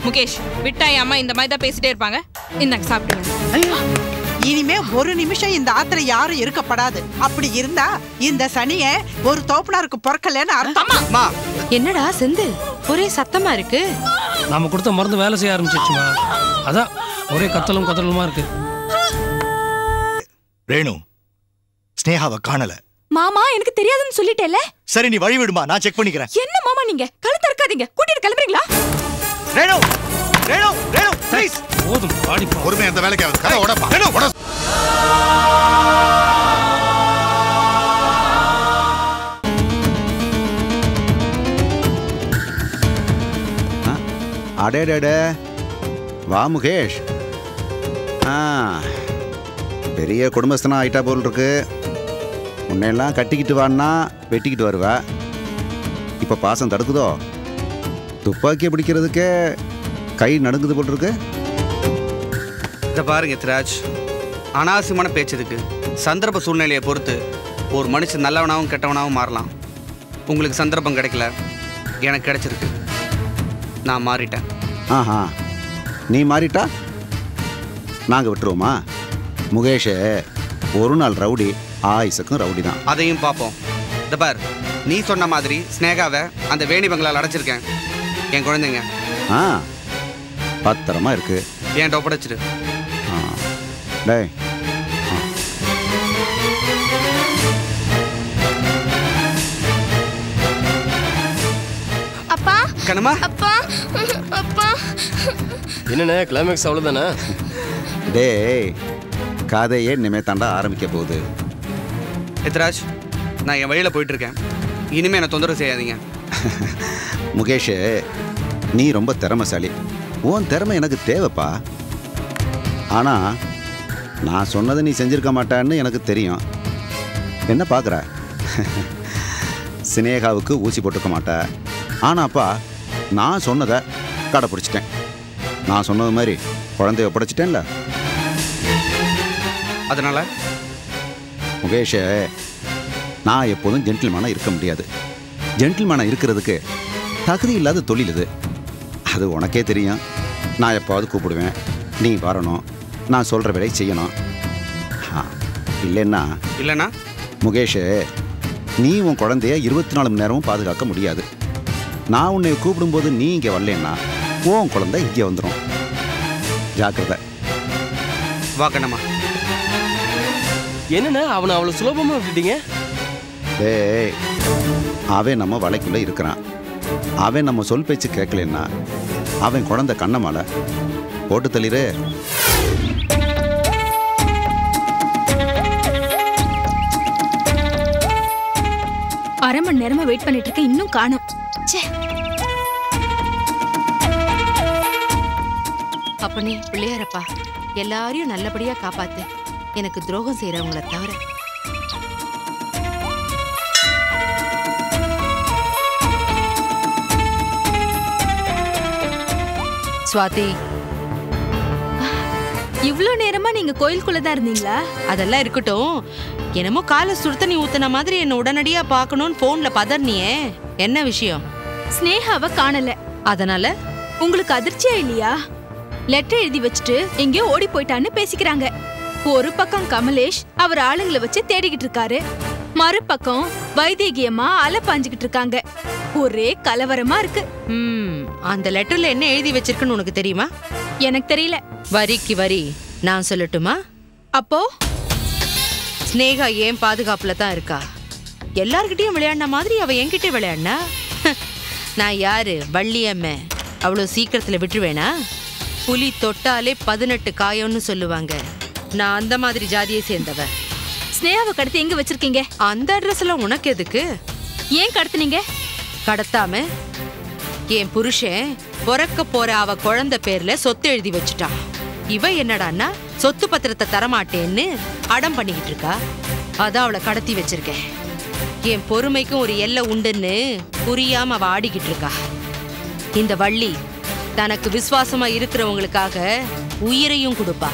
முகேஷ் விட்டா அம்மா இந்த மாதிரி தான் பேசிட்டே இருப்பாங்க. இந்தாங்க சாப்பிடுங்க. இனிமே ஒரு நிமிஷம் இந்த ஆத்திர யாரும் இருக்கப்படாது. அப்படி இருந்தா இந்த சனிய ஒரு தோப்பனாருக்கு பொறக்கலன்னு அர்த்தமா? என்னடா செந்தில் ஒரே சத்தமா இருக்கு? நாம கொடுத்த மருந்து வேலை செய்ய ஆரம்பிச்சிருச்சுமா, அதான் ஒரே கத்தலுமா இருக்கு. ரேணு, ஸ்னேகாவை காணல. மாமா எனக்கு தெரியாதுன்னு சொல்லிட்டேல. சரி நீ வழி விடுமா, நான் செக் பண்ணிக்கிறேன். என்ன மாமா நீங்க கழுத்த இருக்காதீங்க, கூட்டிட்டு கிளம்புறீங்களா? ரேணு ரேணு ரேணு ப்ளீஸ். போதும் பாடி பொறுமை அந்த வேலைக்கு ஆகுது. கதை உடப்பா. ரேணு உட. அடேடே வா முகேஷ். பெரிய குடும்பஸ்தனா ஆயிட்டா போல் இருக்கு. உன்னையெல்லாம் கட்டிக்கிட்டு வான்னா வெட்டிக்கிட்டு வருவா. இப்போ பாசம் தடுக்குதோ? துப்பாக்கியை பிடிக்கிறதுக்கே கை நடுங்குது போல் இருக்கு. இதை பாருங்க எத்ராஜ், அனாவசியமான பேச்சதுக்கு சந்தர்ப்ப சூழ்நிலையை பொறுத்து ஒரு மனுஷன் நல்லவனாகவும் கெட்டவனாகவும் மாறலாம். உங்களுக்கு சந்தர்ப்பம் கிடைக்கல, எனக்கு கிடைச்சிருக்கு. நான் மாறிட்டேன். ஆஹா, நீ மாறிட்டா நாங்கள் விட்டுருவோமா? முகேஷே ஒரு நாள் ரவுடி, ஆயுசுக்கும் ரவுடி தான். அதையும் பார்ப்போம். இந்த பார், நீ சொன்ன மாதிரி ஸ்னேகாவை அந்த வேணி பங்களால் அடைச்சிருக்கேன். என் குழந்தைங்க பத்திரமா இருக்கு. என்கிட்ட ஒப்படைச்சிரு. டேய் அப்பா கண்ணம்மா. அப்பா அப்பா என்னண்ணே கிளைமேக்ஸ் அவ்வளோதானே? டேய் கதையே இனிமே தாண்டா ஆரம்பிக்க போகுது. எத்ராஜ், நான் என் வழியில் போயிட்டு இருக்கேன். இனிமே என்னை தொந்தரவு செய்யாதீங்க. முகேஷ், நீ ரொம்ப திறமைசாலி. உன் திறமை எனக்கு தேவைப்பா. ஆனால் நான் சொன்னதை நீ செஞ்சிருக்க மாட்டான்னு எனக்கு தெரியும். என்ன பார்க்குற? சினேகாவுக்கு ஊசி போட்டுக்க மாட்டேன். ஆனாப்பா நான் சொன்னதை கடைப்பிடிச்சிட்டேன். நான் சொன்னது மாதிரி குழந்தைய ஒப்படைச்சிட்டேன்ல. அதனால முகேஷ், நான் எப்போதும் ஜென்டில்மேனாக இருக்க முடியாது. ஜென்டில்மேனாக இருக்கிறதுக்கு தகுதி இல்லாத தொழில் இது. அது உனக்கே தெரியும். நான் எப்போது கூப்பிடுவேன், நீ வரணும், நான் சொல்கிற வேலையை செய்யணும். இல்லைன்னா முகேஷ், நீ உன் குழந்தைய 24 மணி நேரமும் பாதுகாக்க முடியாது. நான் உன்னை கூப்பிடும்போது நீ இங்கே வரலன்னா உன் குழந்தை இங்கே வந்துடும். ஜாக்கிரதை. வா கண்ணம்மா. என்னண்ணா அவனை அவ்வளோ சுலபமாக விட்டுட்டீங்க? டேய், அவன் நம்ம வலைக்குள்ளே இருக்கிறான். அவன் நம்ம சொல் பேச்சு கேட்கலன்னா அவன் குழந்தை கண்ணமால போட்டு தள்ளிரு. அரை மணி நேரமா வெயிட் பண்ணிட்டு இருக்க, இன்னும் காணோம். அப்பனே பிள்ளையாரப்பா, எல்லாரையும் நல்லபடியா காப்பாத்து. எனக்கு துரோகம் செய்யறவங்கள தவிர. சுவாதி, இவ்ளோ நேரமா நீங்க கோயிலுக்குள்ளதான் இருந்தீங்களா? அதெல்லாம் இருக்கட்டும். என்னமோ காலை சுடுத்தண்ணி ஊத்துன மாதிரி என்ன உடனடியா பார்க்கணும்னு போன்ல பதர்னியே, என்ன விஷயம்? ஸ்னேகாவை காணல. அதனால உங்களுக்கு அதிர்ச்சியா இல்லையா? லெட்டர் எழுதி வச்சுட்டு எங்கேயோ ஓடி போயிட்டான்னு பேசிக்கிறாங்க. ஒரு பக்கம் கமலேஷ் அவர் ஆளுங்களை வச்சு தேடிக்கிட்டு இருக்காரு, மறுபக்கம் வைதேகியம்மா அலை பாஞ்சுக்கிட்டு இருக்காங்க. ஒரே கலவரமா இருக்கு. அந்த லெட்டர்ல என்ன எழுதி வச்சிருக்குன்னு உனக்கு தெரியுமா? எனக்கு தெரியல. வரிக்கு வரி நான் சொல்லட்டுமா? அப்போ ஸ்னேகா ஏன் பாதுகாப்புல தான் இருக்கா. எல்லார்கிட்டயும் விளையாடின மாதிரி அவ என்கிட்ட விளையாடினா. நான் யாரு? வள்ளியம்மை. அவ்வளோ சீக்கிரத்துல விட்டுருவேனா? புலி தொட்டாலே 18 காயம்னு சொல்லுவாங்க. நான் அந்த மாதிரி ஜாதியை சேர்ந்தவ. ஸ்னேகாவை கடத்தி எங்க வச்சிருக்கீங்க? அந்த அட்ரஸ் எல்லாம் உனக்கு எதுக்கு? ஏன் கடத்துனீங்க? கடத்தாம என் புருஷன் பிறக்க போற அவ குழந்தை பேர்ல சொத்து எழுதி வச்சுட்டான். இவ என்னடான்னா சொத்து பத்திரத்தை தரமாட்டேன்னு அடம் பண்ணிக்கிட்டு இருக்கா. அதான் அவளை கடத்தி வச்சிருக்கேன். என் பொறுமைக்கும் ஒரு எல்லை உண்டுன்னு புரியாம அவ ஆடிக்கிட்டு இருக்கா. இந்த வள்ளி தனக்கு விசுவாசமா இருக்கிறவங்களுக்காக உயிரையும் கொடுப்பா.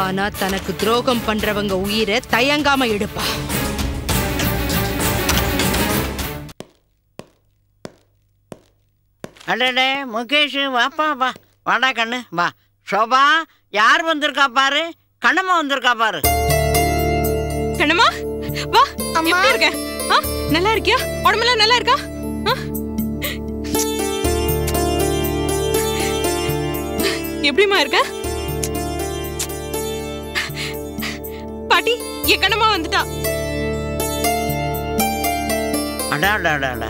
ஆனா தனக்கு துரோகம் பண்றவங்க உயிரை தயங்காம எடுப்பா. அடடே முகேஷ் வாப்பா வா வாடா கண்ணு வா. சோபா யார் வந்திருக்கா பாரு. கண்ணம்மா வந்திருக்கா பாரு. கண்ணம்மா வா. எப்படி இருக்க? நல்லா இருக்கியா? உடம்பெல்லாம் நல்லா இருக்கா? எப்படிமா இருக்க? பாட்டி என் கண்ணம்மா வந்துட்டா. அடாடாடாடா,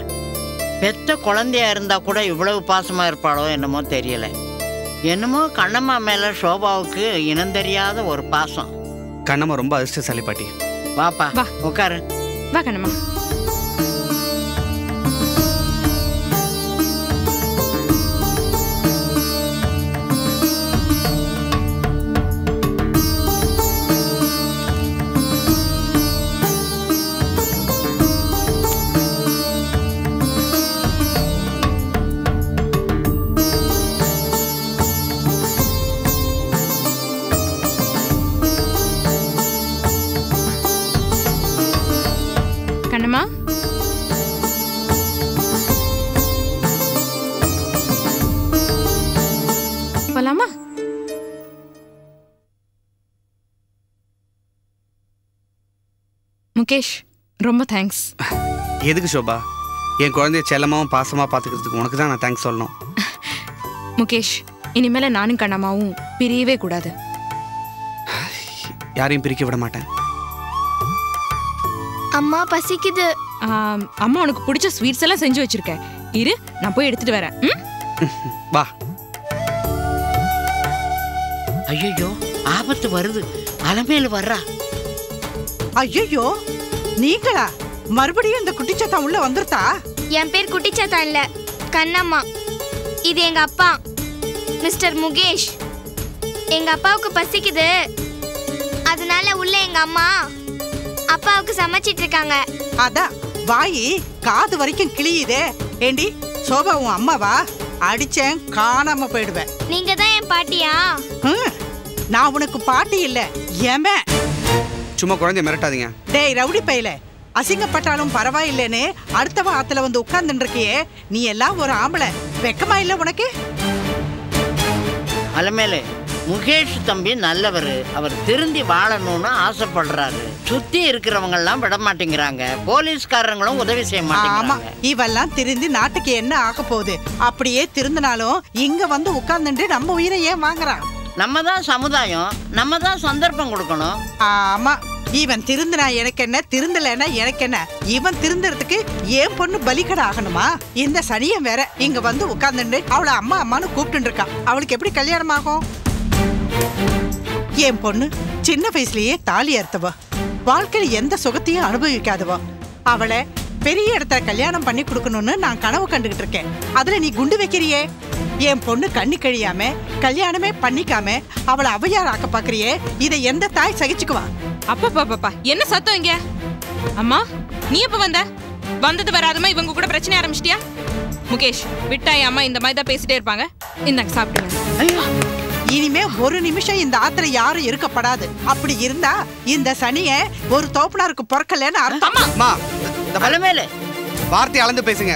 பெத்த குழந்தையா இருந்தா கூட இவ்வளவு பாசமா இருப்பாளோ என்னமோ தெரியல. என்னமோ கண்ணம்மா மேல சோபாவுக்கு இனம் தெரியாத ஒரு பாசம். கண்ணம்மா ரொம்ப அதிர்ஷ்டசாலி பாட்டி. வாப்பா வா உட்காரு. வா கண்ணம்மா. கண்ணம்மா போலாமா? முகேஷ் ரொம்ப தேங்க்ஸ். எதுக்கு சோபா? என் குழந்தைய செல்லமாவும் பாசமா பாத்துக்கிறதுக்கு உனக்கு தான் நான் தேங்க்ஸ் சொல்லணும். முகேஷ் இனிமேல நானும் கண்ணம்மாவும் பிரியவே கூடாது. யாரையும் பிரிக்க விட மாட்டேன். அம்மா பசிக்குது. அம்மா உனக்கு பிடிச்ச ஸ்வீட்ஸ் எல்லாம் செஞ்சு வச்சிருக்கேன். இரு நான் போய் எடுத்துட்டு வரேன். வா. ஐயோ ஆபத்து வருது. அலமேல வர்றா. ஐயோ நீங்களா? மறுபடியும் இந்த குட்டிச்சாத்தா உள்ள வந்துருத்தா? என் பேர் குட்டிச்சாத்தா இல்ல, கண்ணம்மா. இது எங்க அப்பா மிஸ்டர் முகேஷ். எங்க அப்பாவுக்கு பசிக்குது, அதனால உள்ள எங்க அம்மா அப்பாவுக்கு சமைச்சிட்டு இருக்காங்க. அதான் வாயி காது வரைக்கும் கிளியுதே. ஏண்டி சோபா உன் அம்மாவா? அடிச்சேன் காணாம போயிடுவேன். நீங்க தான் என் பாட்டியா? நான் உனக்கு பாட்டி இல்ல, ஏமே. சும்மா குழந்தைய மிரட்டாதீங்க. டேய் ரவுடி பையல, அசிங்கப்பட்டாலும் பரவாயில்லைன்னு அடுத்தவ ஆத்துல வந்து உட்கார்ந்துட்டு இருக்கியே, நீ எல்லாம் ஒரு ஆம்பளை. வெக்கமா இல்ல உனக்கு? அலமேலே, முகேஷ் தம்பி நல்லவர். அவர் திருந்தி வாழணும்னு ஆசைப்படுறாரு. சுத்தி இருக்கிறவங்க எல்லாம் விட மாட்டேங்கிறாங்க. போலீஸ்காரங்களும் உதவி செய்ய மாட்டேங்கிறாங்க. இவெல்லாம் திருந்தி நாட்டுக்கு என்ன ஆக போகுது? அப்படியே திருந்தினாலும் இங்க வந்து உட்கார்ந்துட்டு நம்ம உயிரை ஏன் வாங்குறான்? நம்ம தான் சமுதாயம், நம்ம தான் சந்தர்ப்பம் கொடுக்கணும். ஆமா, இவன் திருந்தினா எனக்கு என்ன, திருந்தலைன்னா எனக்கு என்ன? இவன் திருந்துறதுக்கு ஏன் பொண்ணு பலிக்கடை ஆகணுமா? இந்த சனியன் வேற இங்க வந்து உட்கார்ந்துட்டு அவளை அம்மா அம்மான்னு கூப்பிட்டு இருக்கா. அவளுக்கு எப்படி கல்யாணம் ஆகும்? என் பொண்ணு சின்ன வயசுலயே தாலி அறுத்தவ, வாழ்க்கையில எந்த சுகத்தையும் அனுபவிக்காதவ. அவளை பெரிய இடத்துல கல்யாணம் பண்ணி கொடுக்கணும்னு நான் கனவு கண்டுகிட்டு இருக்கேன். அதுல நீ குண்டு வைக்கிறியே. என் பொண்ணு கண்ணி கழியாம கல்யாணமே பண்ணிக்காம அவளை அவையார் ஆக்க பாக்குறியே, இதை எந்த தாய் சகிச்சுக்குவா? அப்பா என்ன சத்தம் இங்க? அம்மா நீ எப்ப வந்த? வந்தது வராதமா இவங்க கூட பிரச்சனை ஆரம்பிச்சிட்டியா? முகேஷ் விட்டாய் அம்மா இந்த மாதிரி தான் பேசிட்டே இருப்பாங்க. இந்தாங்க சாப்பிடுங்க. இனிமே ஒரு நிமிஷம் இந்த ஆத்துல யாரும் இருக்கப்படாது. அப்படி இருந்தா இந்த சனிய ஒரு தோப்பனாருக்கு பொறக்கலன்னு அர்த்தம். அலமேலே, வார்த்தையை அளந்து பேசுங்க.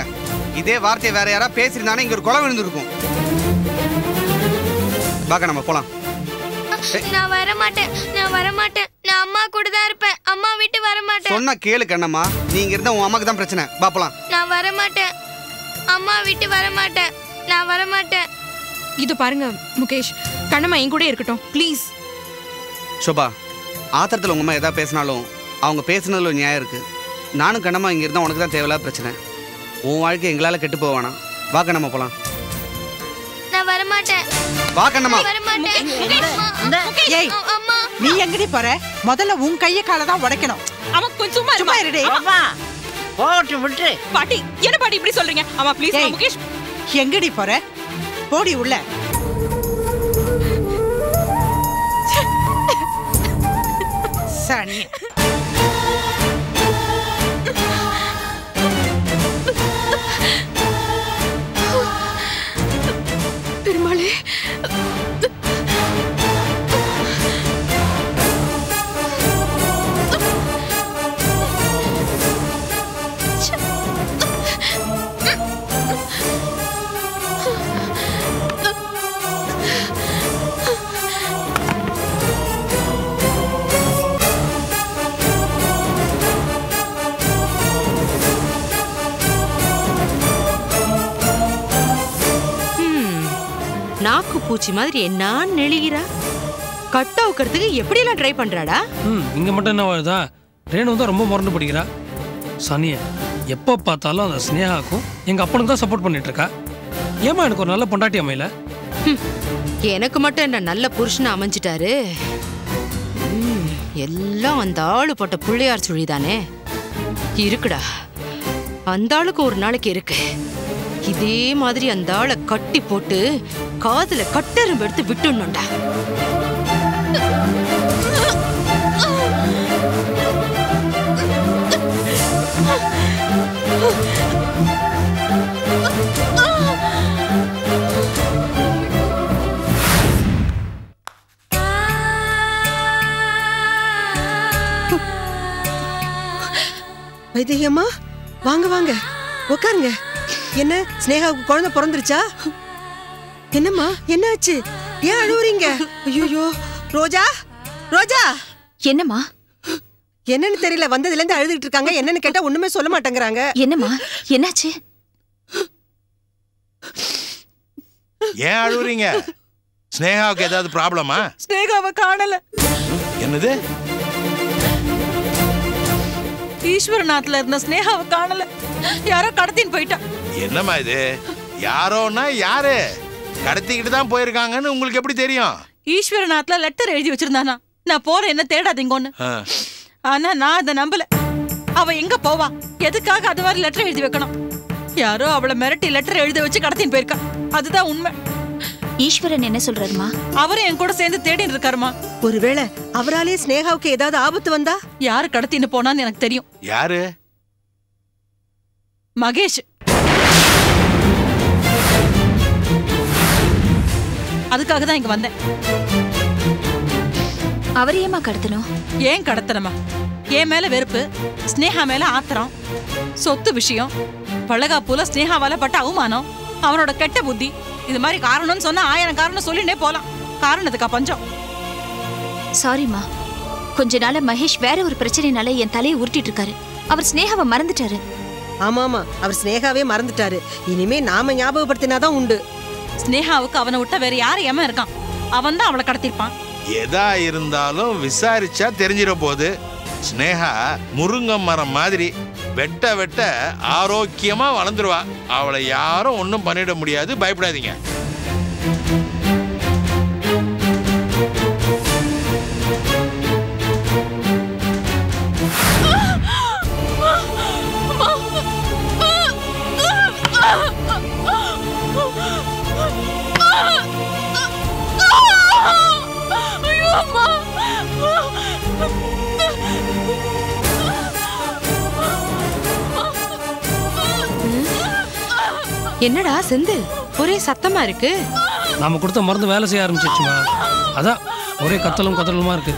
இதே வார்த்தையை வேற யாரா பேசிருந்தானே இங்க ஒரு கொலை விழுந்திருக்கும். பாக்க நம்ம போலாம். நான் வர மாட்டேன், நான் வர மாட்டேன். நான் அம்மா கூட தான் இருப்பேன். அம்மா விட்டு வர மாட்டேன். சொன்னா கேளு கண்ணம்மா. நீங்க இருந்தா உன் அம்மாக்கு தான் பிரச்சனை. வா போலாம். நான் வர மாட்டேன். அம்மா விட்டு வர மாட்டேன். நான் வர மாட்டேன். இது பாருங்க முகேஷ், கண்ணம்மா என் கூட இருக்கட்டும் ப்ளீஸ். சோபா, ஆத்திரத்தில் உங்க அம்மா எதாவது பேசினாலும் அவங்க பேசுனதுல ஒரு நியாயம் இருக்கு. நானும் கண்ணம்மா இங்க இருந்தா உனக்கு தான் தேவையில்லாத பிரச்சனை. உன் வாழ்க்கை எங்களால கெட்டு போவானா? வா கண்ணம்மா போலாம். நான் வர மாட்டேன். வா கண்ணம்மா. வர மாட்டேன். ஏய், நீ எங்கடி போற? முதல்ல உன் கைய கால தான் உடைக்கணும். அம்மா கொஞ்சம் சும்மா இருடே. போட்டு விட்டு. பாட்டி என்ன பாட்டி இப்படி சொல்றீங்க? அம்மா ப்ளீஸ் முகேஷ். எங்கடி போற? போடி உள்ள. சனி. பெருமாளே, நாக்கு பூச்சி மாதிரி என்ன நெளிகிறா. கட்ட வைக்கிறதுக்கு எப்படியெல்லாம் ட்ரை பண்றாடா. இங்க மட்டும் என்ன வருதா? ரேணு தான் ரொம்ப முரண்டு பிடிக்கிறா. சனிய எப்போ பார்த்தாலும் அந்த ஸ்னேகாக்கும் எங்க அப்பனுக்கு தான் சப்போர்ட் பண்ணிட்டு இருக்கா. ஏமா எனக்கு ஒரு நல்ல பொண்டாட்டி அமையல? எனக்கு மட்டும் என்ன நல்ல புருஷனை அமைஞ்சிட்டாரு. எல்லாம் அந்த ஆளு போட்ட பிள்ளையார் சுழிதானே இருக்குடா. அந்த ஆளுக்கு ஒரு நாளைக்கு இருக்கு. இதே மாதிரி அந்த ஆளை கட்டி போட்டு காதுல கட்டெரும்பு எடுத்து விட்டுணும்டா. வைத்தியம்மா, வாங்க வாங்க உட்காருங்க. என்ன ஸ்னேகாவுக்கு குழந்தை பிறந்துருச்சா? என்னம்மா என்னாச்சு? ஏன் அழுவுறீங்க? ஐயோ ரோஜா, ரோஜா. என்னம்மா? என்னன்னு தெரியல, வந்ததுல இருந்து அழுதுகிட்டு இருக்காங்க. என்னன்னு கேட்டா ஒண்ணுமே சொல்ல மாட்டேங்கிறாங்க. என்னம்மா என்னாச்சு? ஏன் அழுவுறீங்க? ஸ்னேகாவுக்கு ஏதாவது ப்ராப்ளமா? ஸ்னேகாவை காணல. என்னது? ஈஸ்வரநாத்ல இருந்த ஸ்னேகாவை காணல. யாரோ கடத்தின்னு போயிட்டா. என்னம்மா இது? யாரோன்னா யாரு? கடத்திக்கிட்டு தான் போயிருக்காங்கன்னு உங்களுக்கு எப்படி தெரியும்? ஈஸ்வரநாத்ல லெட்டர் எழுதி வச்சிருந்தானா, நான் போற என்ன தேடாதீங்கன்னு. ஆனா நான் அதை நம்பல. அவ எங்க போவா? எதுக்காக அது மாதிரி லெட்டர் எழுதி வைக்கணும்? யாரோ அவளை மிரட்டி லெட்டர் எழுதி வச்சு கடத்தின்னு போயிருக்கா. அதுதான் உண்மை. ஈஸ்வரன் என்ன சொல்றாருமா? அவரும் என் கூட சேர்ந்து தேடின்னு இருக்காருமா. ஒருவேளை அவராலே ஸ்னேகாவுக்கு ஏதாவது ஆபத்து வந்தா? யாரு கடத்தின்னு போனான்னு எனக்கு தெரியும். யாரு? மகேஷ். அதுக்காக தான் இங்க வந்தேன். அவர் ஏமா கடத்தணும்? ஏன் கடத்தணுமா? என் மேல வெறுப்பு, ஸ்னேகா மேல ஆத்திரம், சொத்து விஷயம், பழகாப்பூல ஸ்னேகாவால பட்ட அவமானம், அவனோட கெட்ட புத்தி. இது மாதிரி காரணம்னு சொன்னா 1000 காரணம் சொல்லிட்டே போலாம். காரணத்துக்கா பஞ்சம்? சாரிமா, கொஞ்ச நாள மகேஷ் வேற ஒரு பிரச்சனைனால என் தலையை உருட்டிட்டு இருக்காரு. அவர் ஸ்னேகாவை மறந்துட்டாரு. ஆமாமா, அவர் ஸ்னேகாவே மறந்துட்டாரு. இனிமே நாம ஞாபகப்படுத்தினாதான் உண்டு. ஸ்னேகாவுக்கு அவனை விட்ட வேற யாரு ஏமா இருக்கான்? அவன் தான் அவளை கடத்திருப்பான். எதா இருந்தாலும் விசாரிச்சா தெரிஞ்சிட போகுது. ஸ்னேகா முருங்கை மரம் மாதிரி வெட்ட வெட்ட ஆரோக்கியமா வளர்ந்துருவா. அவளை யாரும் ஒன்றும் பண்ணிட முடியாது. பயப்படாதீங்க. என்னடா செந்தில், ஒரே சத்தமா இருக்கு? நாம கொடுத்த மருந்து வேலை செய்ய ஆரம்பிச்சிருச்சுமா. அதான் ஒரே கத்தலும் கத்தலுமா இருக்கு.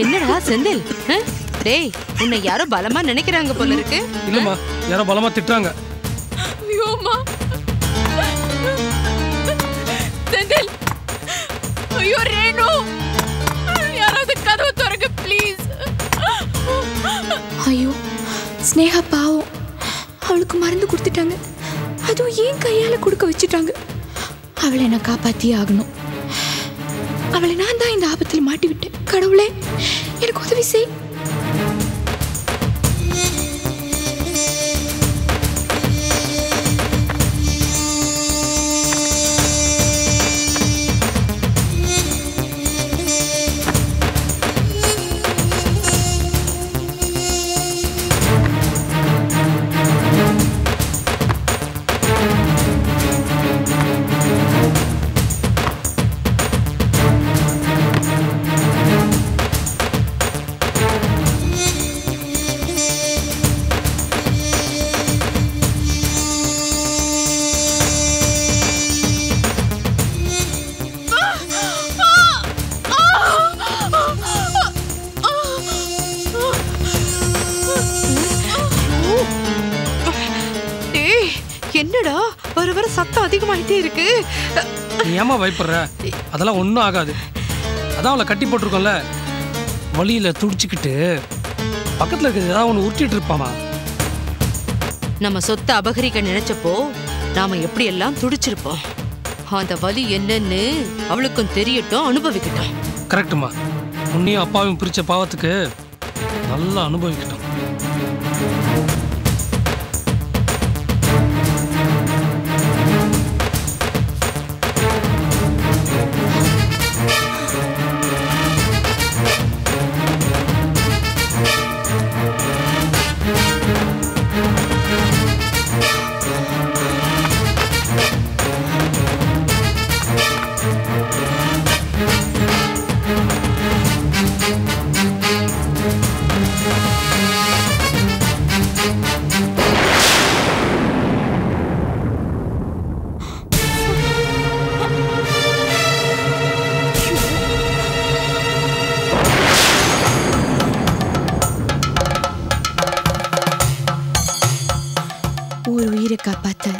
என்னடா செந்தில், டேய் உன்னை யாரோ பலமா நினைக்கிறாங்க போல இருக்கு. இல்லம்மா, யாரோ பலமா திட்டுறாங்க. ஐயோமா செந்தில், ஐயோ ரேணு, யாராவது கதவு திறங்க ப்ளீஸ். ஐயோ ஸ்னேகா பாவம், அவளுக்கு மருந்து கொடுத்துட்டாங்க. அதுவும் ஏன் கையால கொடுக்க வச்சுட்டாங்க. அவளை நான் காப்பாத்தியே ஆகணும். அவளை நான் தான் இந்த ஆபத்தில் மாட்டி விட்டேன். கடவுளே எனக்கு உதவி செய். என்னடா வர வர சத்தம் அதிகமாயிட்டே இருக்கு. நீ ஏமா பயப்படுற? அதெல்லாம் ஒன்றும் ஆகாது. அதான் அவளை கட்டி போட்டிருக்கோம்ல, வழியில துடிச்சுக்கிட்டு பக்கத்தில் இருக்கிறது ஏதாவது ஒன்று உருட்டிட்டு இருப்பாமா. நம்ம சொத்தை அபகரிக்க நினைச்சப்போ நாம எப்படி எல்லாம் துடிச்சிருப்போம். அந்த வலி என்னன்னு அவளுக்கும் தெரியட்டும், அனுபவிக்கட்டும். கரெக்டுமா. உன்னையும் அப்பாவையும் பிரிச்ச பாவத்துக்கு நல்லா அனுபவிக்கட்டும். காப்பாத்த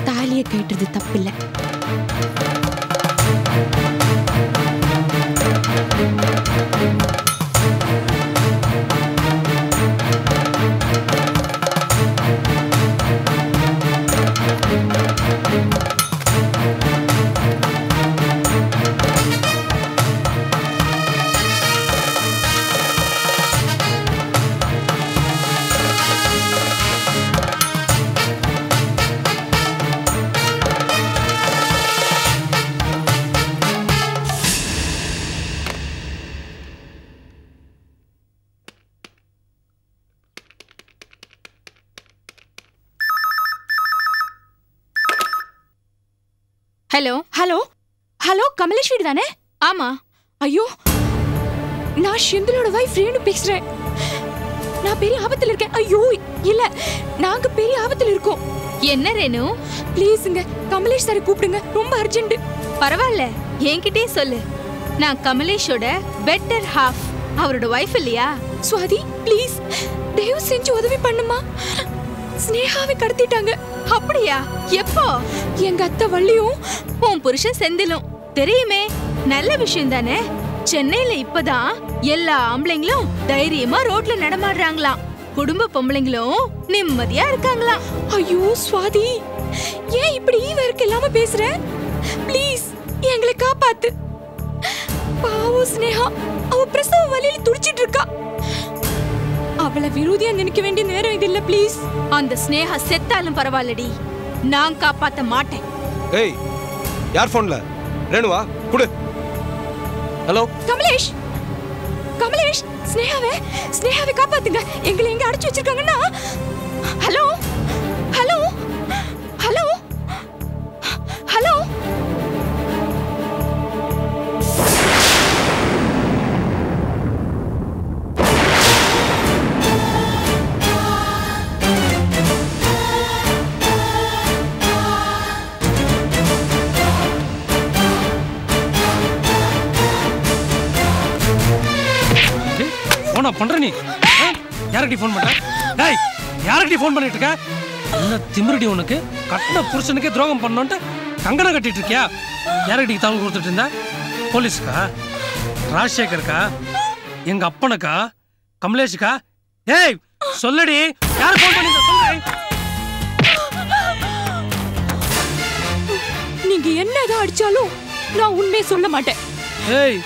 தாலியை கட்டுறது தப்பில்லை. ஹலோ ஹலோ ஹலோ, கமலேஷ் வீடு தானே? ஆமா. ஐயோ, நான் ஷிந்துலோட வைஃப் ரேணு பேசுறேன். நான் பெரிய ஆபத்துல இருக்கேன். ஐயோ இல்ல, நாங்க பெரிய ஆபத்துல இருக்கோம். என்ன ரேணு? ப்ளீஸ்ங்க, கமலேஷ் சாரை கூப்பிடுங்க, ரொம்ப அர்ஜென்ட். பரவாயில்ல, என்கிட்டே சொல்லு. நான் கமலேஷோட பெட்டர் ஹாஃப், அவரோட வைஃப் இல்லையா? சுவாதி ப்ளீஸ், தயவு செஞ்சு உதவி பண்ணுமா. ஸ்னேகாவை கடத்திட்டாங்க. அப்படியா? எப்போ? எங்க அத்தை வள்ளியும் உன் புருஷன் செந்திலும். தெரியுமே, நல்ல விஷயம் தானே. சென்னையில இப்பதான் எல்லா ஆம்பளைங்களும் தைரியமா ரோட்ல நடமாடுறாங்களாம். குடும்ப பொம்பளைங்களும் நிம்மதியா இருக்காங்களாம். ஐயோ சுவாதி, ஏன் இப்படி ஈவருக்கு இல்லாம பேசுற? ப்ளீஸ் எங்களை காப்பாத்து. பாவம் ஸ்னேகா, அவ பிரசவ வலியில துடிச்சிட்டு இருக்கா. அவளை விரோதியா நினைக்க வேண்டிய நேரம் இது இல்ல. ப்ளீஸ். அந்த ஸ்னேகா செத்தாலும் பரவாயில்லடி, நான் காப்பாத்த மாட்டேன். ஏய், யார் போன்ல? ரேணுவா, குடு. ஹலோ கமலேஷ், கமலேஷ், ஸ்னேகாவை காப்பாத்துங்க. எங்களை எங்க அடைச்சு வச்சிருக்காங்கன்னா. Hello hello hello hello. பண்ற நீ யாரடி போன் பண்ற? டேய், யாரடி போன் பண்ணிட்டு இருக்க? என்ன திமிரடி உனக்கு? கட்ட புருஷனுக்கே துரோகம் பண்ணோன்ட்டு கங்கணம் கட்டிட்டு இருக்கியா? யாரடி தகவல் கொடுத்துட்டு இருந்த? போலீஸ்க்கா? ராஜசேகருக்கா? எங்க அப்பனுக்கா? கமலேஷுக்கா? ஏய் சொல்லடி, யார் போன் பண்ணி சொல்றேன். என்னதான் அடிச்சாலும் நான் உண்மையை சொல்ல மாட்டேன். ஏய்,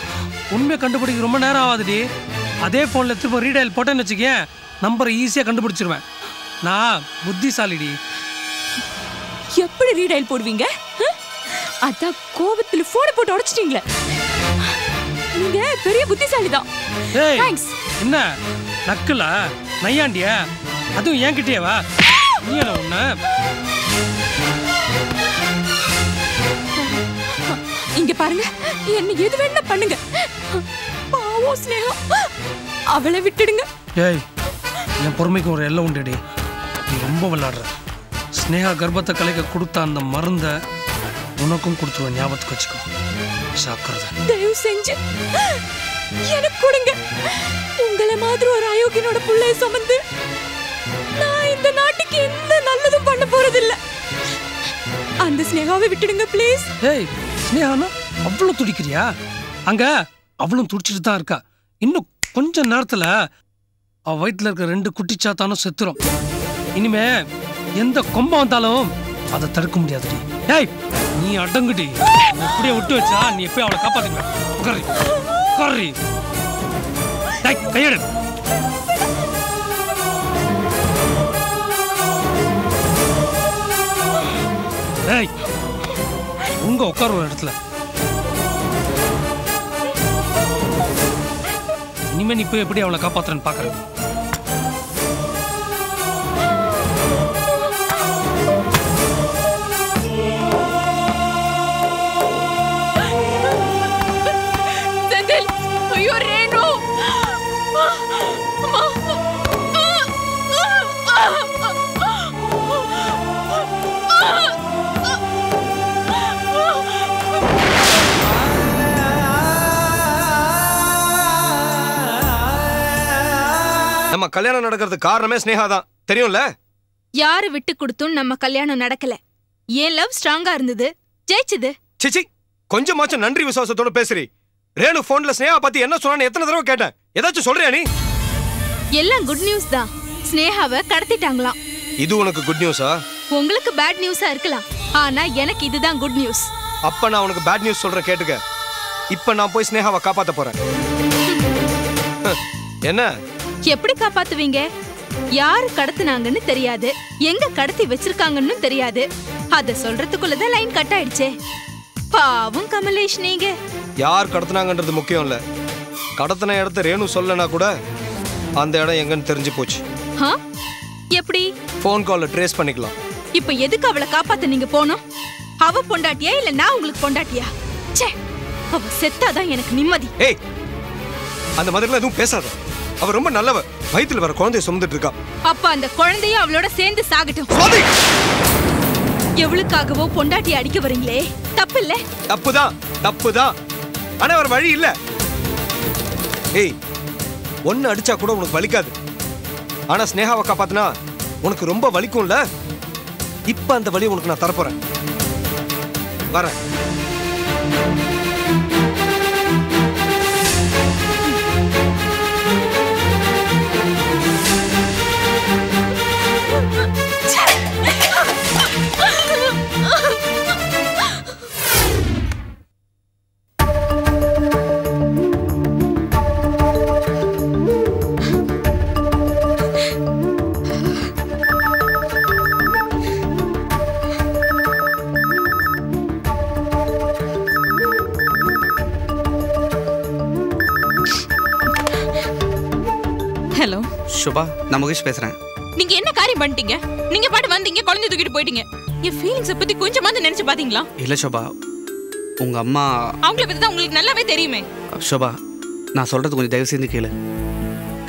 உண்மையை கண்டுபிடிக்க ரொம்ப நேரம் ஆகாதுடி. அதே போன்ல திரும்ப ரீடைல் போட்டேன்னு வச்சுக்கேன், நம்பரை ஈஸியா கண்டுபிடிச்சிருவேன். நான் புத்திசாலிடி. எப்படி ரீடைல் போடுவீங்க? அதான் கோபத்துல போனை போட்டு உடைச்சிட்டீங்களே. நீங்க பெரிய புத்திசாலி தான். ஏய், தேங்க்ஸ். என்ன நக்கலா நையாண்டியா? அதுவும் என்கிட்டயே வா. நீ என்ன உன்ன இங்க பாருங்க, என்ன எது வேணா பண்ணுங்க. பாவம் ஸ்னேகா, அவளை விட்டுடுங்க. ஏய், என் பொறுமைக்கு ஒரு எல்லை உண்டுடி. நீ ரொம்ப விளையாடுற. ஸ்னேகா கர்ப்பத்தை கலைக்க கொடுத்த அந்த மருந்தை உனக்கும் கொடுத்துருவேன், ஞாபகத்துக்கு வச்சுக்கோ. சாக்கிறத தயவு செஞ்சு எனக்கு கொடுங்க. உங்களை மாதிரி ஒரு அயோக்கியனோட புள்ளைய சுமந்து நான் இந்த நாட்டுக்கு எந்த நல்லதும் பண்ண போறதில்ல. அந்த ஸ்னேகாவை விட்டுடுங்க ப்ளீஸ். ஏய், ஸ்னேகானா அவ்வளவு துடிக்கிறியா? அங்க அவளும் துடிச்சிட்டு தான் இருக்கா. இன்னும் கொஞ்ச நேரத்துல அவ வயிற்றுல இருக்க 2 குட்டிச்சாத்தானும் செத்துரும். இனிமே எந்த கொம்பம் வந்தாலும் அதை தடுக்க முடியாதுடி. ஏய், நீ அடங்குடி. அப்படியே விட்டு வச்சா நீ எப்பயும் அவளை காப்பாத்துக்க. உட்காரி உட்காரி. கையெடு. ஏய், உங்க உட்கார ஒரு இடத்துல. இனிமே நீ போய் எப்படி அவளை காப்பாத்துறன்னு பாக்குறேன். ஐயோ ரேணு, நம்ம கல்யாணம் நடக்கிறதுக்கு காரணமே ஸ்னேகா தான், தெரியும்ல? யாரு விட்டு கொடுத்தும் நம்ம கல்யாணம் நடக்கல. ஏன் லவ் ஸ்ட்ராங்கா இருந்தது, ஜெயிச்சது. சிச்சி, கொஞ்சமாச்சும் நன்றி விசுவாசத்தோட பேசுறீ. ரேணு போன்ல ஸ்னேகா பத்தி என்ன சொன்னான்னு எத்தனை தடவை கேட்டேன். ஏதாச்சும் சொல்றியா நீ? எல்லாம் குட் நியூஸ் தான். ஸ்னேகாவை கடத்திட்டாங்களாம். இது உனக்கு குட் நியூஸா? உங்களுக்கு பேட் நியூஸா இருக்கலாம், ஆனா எனக்கு இதுதான் குட் நியூஸ். அப்ப நான் உனக்கு பேட் நியூஸ் சொல்ற கேட்டுக்க. இப்ப நான் போய் ஸ்னேகாவை காப்பாத்த போறேன். என்ன? எப்படி காப்பாத்துவீங்க? யாரு கடத்துனாங்கன்னு தெரியாது, எங்க கடத்தி வச்சிருக்காங்கன்னு தெரியாது. அத சொல்றதுக்குள்ளதான் லைன் கட் ஆயிடுச்சே. பாவம் கமலேஷ் நீங்க. யார் கடத்தினாங்கன்றது முக்கியம் இல்ல. கடத்தின இடத்த ரேணு சொல்லனா கூட அந்த இடம் எங்கன்னு தெரிஞ்சு போச்சு. எப்படி? போன் கால்ல ட்ரேஸ் பண்ணிக்கலாம். இப்ப எதுக்கு அவளை காப்பாத்த நீங்க போனோம்? அவ பொண்டாட்டியா இல்ல நான் உங்களுக்கு பொண்டாட்டியா? ச்சே, அவ செத்தாதான் எனக்கு நிம்மதி. ஏய், அந்த மாதிரிலாம் எதுவும் பேசாத. அவ ரொம்ப நல்லவ. வயித்துல வர குழந்தைய சுமந்துட்டு இருக்கா. அப்ப அந்த குழந்தைய அவளோட சேர்ந்து சாகட்டும். எவளுக்காகவோ பொண்டாட்டி அடிக்க வரீங்களே, தப்பு இல்ல? தப்புதான், தப்புதான். ஆனா வேற வழி இல்ல. ஏய், ஒன்னு அடிச்சா கூட உனக்கு வலிக்காது. ஆனா ஸ்னேகாவை காப்பாத்தினா உனக்கு ரொம்ப வலிக்கும்ல. இப்ப அந்த வலி உனக்கு நான் தரப்போறேன். வரேன். ஹலோ சுபா, நான் முகேஷ் பேசுறேன். நீங்க என்ன காரியம் பண்ணிட்டீங்க? நீங்க பாட்டு வந்தீங்க, குழந்தை தூக்கிட்டு போயிட்டீங்க. என் ஃபீலிங்ஸை பத்தி கொஞ்சமாவது நினைச்சு பாத்தீங்களா? இல்ல சுபா, உங்க அம்மா அவங்கள பத்தி தான் உங்களுக்கு நல்லாவே தெரியுமே. சுபா, நான் சொல்றது கொஞ்சம் தயவு செஞ்சு கேளு.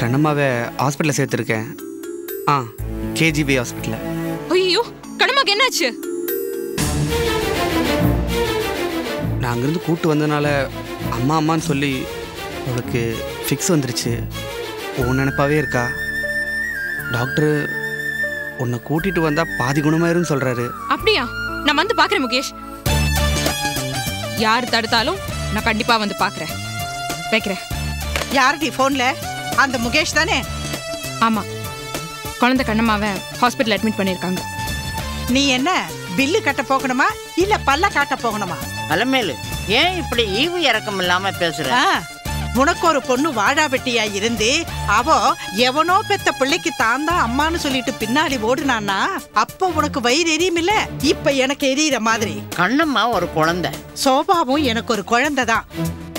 கண்ணம்மாவை ஹாஸ்பிட்டலில் சேர்த்துருக்கேன். கேஜிபி ஹாஸ்பிட்டலில். ஐயோ, கண்ணம்மாக்கு என்னாச்சு? நான் அங்கேருந்து கூட்டு வந்ததுனால அம்மா அம்மான்னு சொல்லி அவளுக்கு ஃபிக்ஸ் வந்துருச்சு. உன் நினைப்பாவே இருக்கா. டாக்டர் உன்னை கூட்டிட்டு வந்தா பாதி குணமாயிருன்னு சொல்றாரு. அப்படியா? நான் வந்து பாக்குறேன் முகேஷ். யார் தடுத்தாலும் நான் கண்டிப்பா வந்து பாக்குறேன். வைக்கிறேன். யாருடி போன்ல? அந்த முகேஷ் தானே? ஆமா, குழந்தை கண்ணம்மாவை ஹாஸ்பிட்டல் அட்மிட் பண்ணிருக்காங்க. நீ என்ன பில்லு கட்ட போகணுமா இல்ல பல்ல காட்ட போகணுமா? அலமேலு, ஏன் இப்படி ஈவு இறக்கம் இல்லாம பேசுற? உனக்கு ஒரு பொண்ணு வாழா வெட்டியா இருந்து அவ எவனோ பெத்த பிள்ளைக்கு தான் அம்மான்னு சொல்லிட்டு பின்னாடி ஓடுனான்னா அப்ப உனக்கு வயிறு எரியும் இல்ல? இப்ப எனக்கு எரியற மாதிரி. கண்ணம்மா ஒரு குழந்தை, சோபாவும் எனக்கு ஒரு குழந்தை தான்.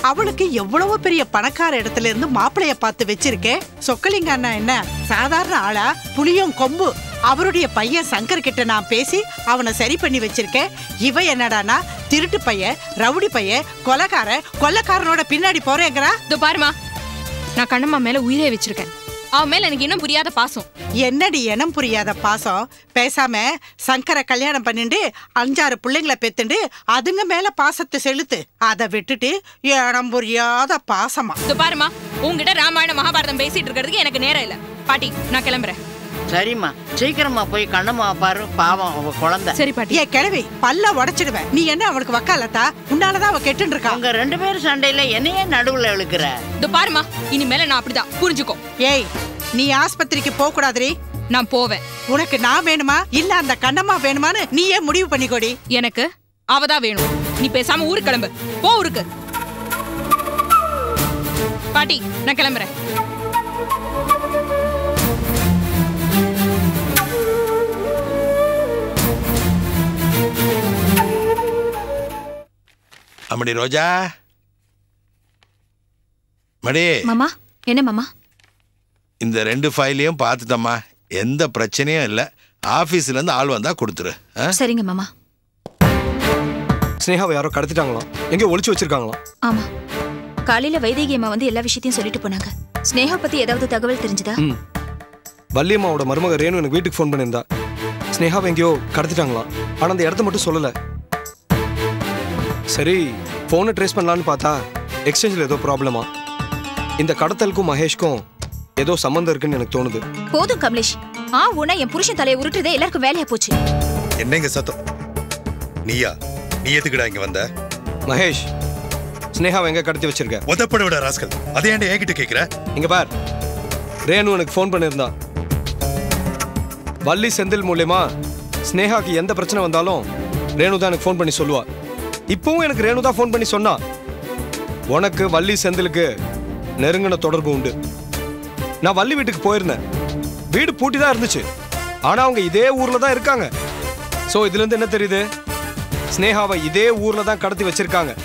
அவளுக்கு எவ்வளவு பெரிய பணக்கார இடத்துல இருந்து மாப்பிளைய பார்த்து வச்சிருக்கேன். சொக்கலிங்க அண்ணா என்ன சாதாரண ஆளா? புளியும் கொம்பு. அவருடைய பையன் சங்கர் கிட்ட நான் பேசி அவனை சரி பண்ணி வச்சிருக்கேன். இவ என்னடானா திருட்டு பையன், ரவுடி பையன், கொலைக்காரனோட பின்னாடி போறேங்கிறா. இதோ பாருமா, நான் கண்ணம்மா மேல உயிரே வச்சிருக்கேன். அவன் மேல எனக்கு இன்னும் புரியாத பாசம். என்னடி இனம் புரியாத பாசம்? பேசாம சங்கரை கல்யாணம் பண்ணிட்டு 5-6 பிள்ளைங்களை பெத்துண்டு அதுங்க மேல பாசத்தை செலுத்து. அதை விட்டுட்டு இனம் புரியாத பாசமா? இதோ பாருமா, உங்ககிட்ட ராமாயண மகாபாரதம் பேசிட்டு இருக்கிறதுக்கு எனக்கு நேரம் இல்ல. பாட்டி, நான் கிளம்புறேன். சரிம்மா, சீக்கிரமா போய் கண்ணம்மா பாரு, பாவம் அவ குழந்தை. சரி பாட்டி. ஏ கிழவி, பல்ல உடைச்சிடுவேன். நீ என்ன அவனுக்கு வக்காலத்தா? உன்னாலதான் அவ கெட்டுன்னு இருக்கா. உங்க 2 பேரும் சண்டையில என்னையே நடுவுல இழுக்கிற. இதோ பாருமா, இனிமேல நான் அப்படிதான், புரிஞ்சுக்கோ. ஏய், நீ ஆஸ்பத்திரிக்கு போக கூடாதுரி. நான் போவேன். உனக்கு நான் வேணுமா இல்ல அந்த கண்ணம்மா வேணுமான்னு நீயே முடிவு பண்ணிக்கோடி. எனக்கு அவதான் வேணும். நீ பேசாம ஊருக்கு கிளம்பு. போ ஊருக்கு. பாட்டி, நான் கிளம்புறேன். அம்மடி ரோஜா, மடி. மாமா, என்ன மாமா? இந்த 2 ஃபைலையும் பார்த்துட்டம்மா, எந்த பிரச்சனையும் இல்லை. ஆஃபீஸ்ல இருந்து ஆள் வந்தா கொடுத்துரு. சரிங்க மாமா. ஸ்னேகாவை யாரோ கடத்திட்டாங்களாம், எங்க ஒளிச்சு வச்சிருக்காங்களாம். ஆமா, காலையில வைதேகி அம்மா வந்து எல்லா விஷயத்தையும் சொல்லிட்டு போனாங்க. ஸ்னேகா பத்தி ஏதாவது தகவல் தெரிஞ்சதா? வள்ளியம்மாவோட மருமக ரேணு எனக்கு வீட்டுக்கு ஃபோன் பண்ணியிருந்தா. ஸ்னேகாவை எங்கேயோ கடத்திட்டாங்களாம், ஆனா அந்த இடத்த மட்டும் சொல்லல. சரி, போனை ட்ரேஸ் பண்ணலான்னு பார்த்தா எக்ஸ்சேஞ்சில் ஏதோ ப்ராப்ளமா. இந்த கடத்தலுக்கும் மகேஷ்க்கும் ஏதோ சம்மந்தம் இருக்குன்னு எனக்கு தோணுது. போதும் கமலேஷ், உன என் புருஷன் தலையை உருட்டுறதே எல்லாருக்கும் வேலையா போச்சு. என்னங்க சத்தம்? நீயா? நீ எதுக்குடா இங்க வந்த? மகேஷ், ஸ்னேகாவை எங்க கடத்தி வச்சிருக்க? உதப்பட விட ராஸ்கல், அதே ஏன்டா என்கிட்ட கேக்குற? இங்க பார், ரேணு எனக்கு ஃபோன் பண்ணியிருந்தா. வள்ளி செந்தில் மூலியமா ஸ்னேகாக்கு எந்த பிரச்சனை வந்தாலும் ரேணு தான் எனக்கு ஃபோன் பண்ணி சொல்லுவா. இப்பவும் எனக்கு ரேணு தான் ஃபோன் பண்ணி சொன்னா. உனக்கு வள்ளி செந்திலுக்கு நெருங்கின தொடர்பு உண்டு. நான் வள்ளி வீட்டுக்கு போயிருந்தேன். வீடு பூட்டி தான் இருந்துச்சு, ஆனா அவங்க இதே ஊர்ல தான் இருக்காங்க. சோ இதுல இருந்து என்ன தெரியுது? ஸ்னேகாவை இதே ஊர்ல தான் கடத்தி வச்சிருக்காங்க.